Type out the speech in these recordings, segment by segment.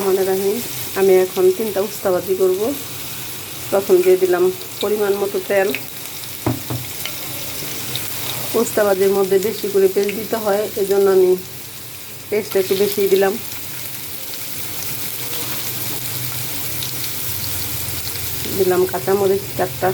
রহমানির রহিম। আমি এখন 3টা উস্তা ভাজি করব। প্রথম দিয়ে দিলাম পরিমাণ মতো তেল। উস্তা ভাজির মধ্যে বেশি করে পেঁয়াজ দিতে হয়, এজন্য আমি পেঁয়াজটা একটু বেশি দিলাম। দিলাম কাঁচামরিচ 4টা,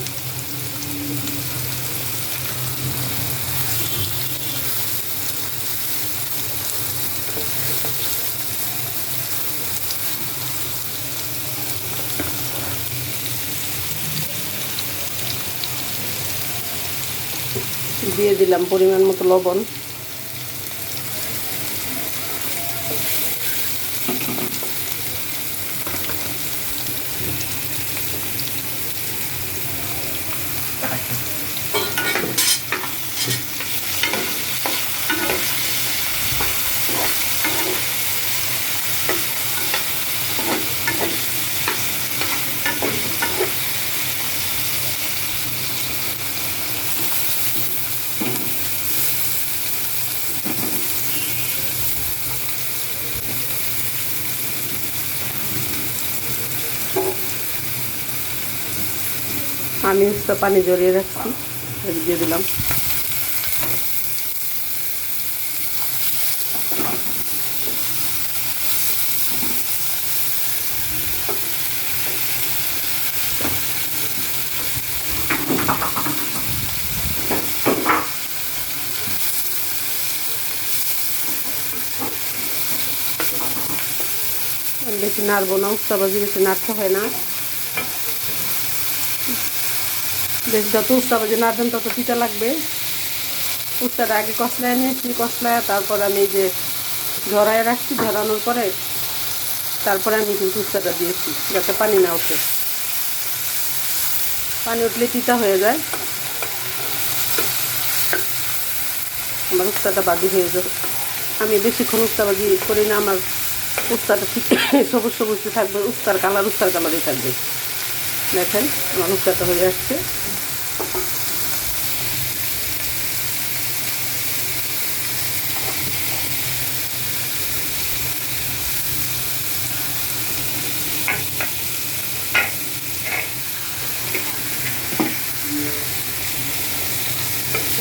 দিয়ে দিলাম পরিমাণ মতো লবণ। আমি উস্তা পানি জড়িয়ে রাখছি, দিয়ে দিলাম। বেশি নাড়বো না, উস্তা ভাজি বেশি নাড়তে হয় না। বেশি যত উস্তা ভাজি নাড়বেন তত তিতা লাগবে। উস্তাটা আগে কষলায় নিয়েছি, কষলায় তারপর আমি যে ঝরায় রাখছি, ঝরানোর পরে তারপরে আমি কিন্তু উস্তাটা দিয়েছি যাতে পানি না ওঠে। পানি উঠলে তিতা হয়ে যায়। আমার উস্তাটা ভাজি হয়ে যাবে। আমি বেশিক্ষণ উস্তা ভাজি করি না, আমার উস্তাটা ঠিক সবুজ সবুজ থাকবে, উস্তার কালারই থাকবে। দেখেন আমার উস্তাটা হয়ে আসছে।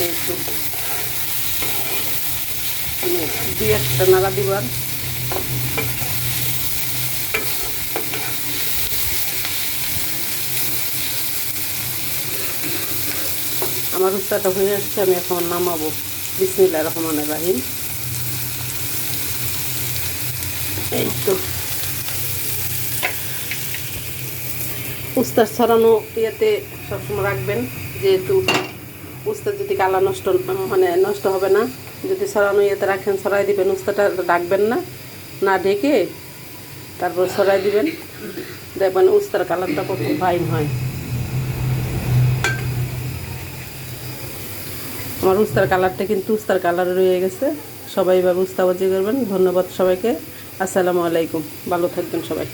একটু 2-1টা নাড়া দিবার। আমার উস্তাটা হয়ে আসছে, আমি এখন নামাবো। বিসমিল্লাহির রহমানির রহিম। এই তো উস্তা ছড়ানো ইয়েতে সবসময় রাখবেন, যেহেতু উস্তা যদি কালা নষ্ট হবে না। যদি ছড়ানো ইয়েতে রাখেন, ছড়াই দিবেন, উস্তাটা ডাকবেন না, না ঢেকে তারপর ছড়াই দিবেন, দেখবেন উস্তার কালারটা কত ফাইন হয়। আমার উস্তার কালারটা কিন্তু উস্তার কালার রয়ে গেছে। সবাই এভাবে উস্তা ভাজি করবেন। ধন্যবাদ সবাইকে। আসসালামু আলাইকুম। ভালো থাকবেন সবাই।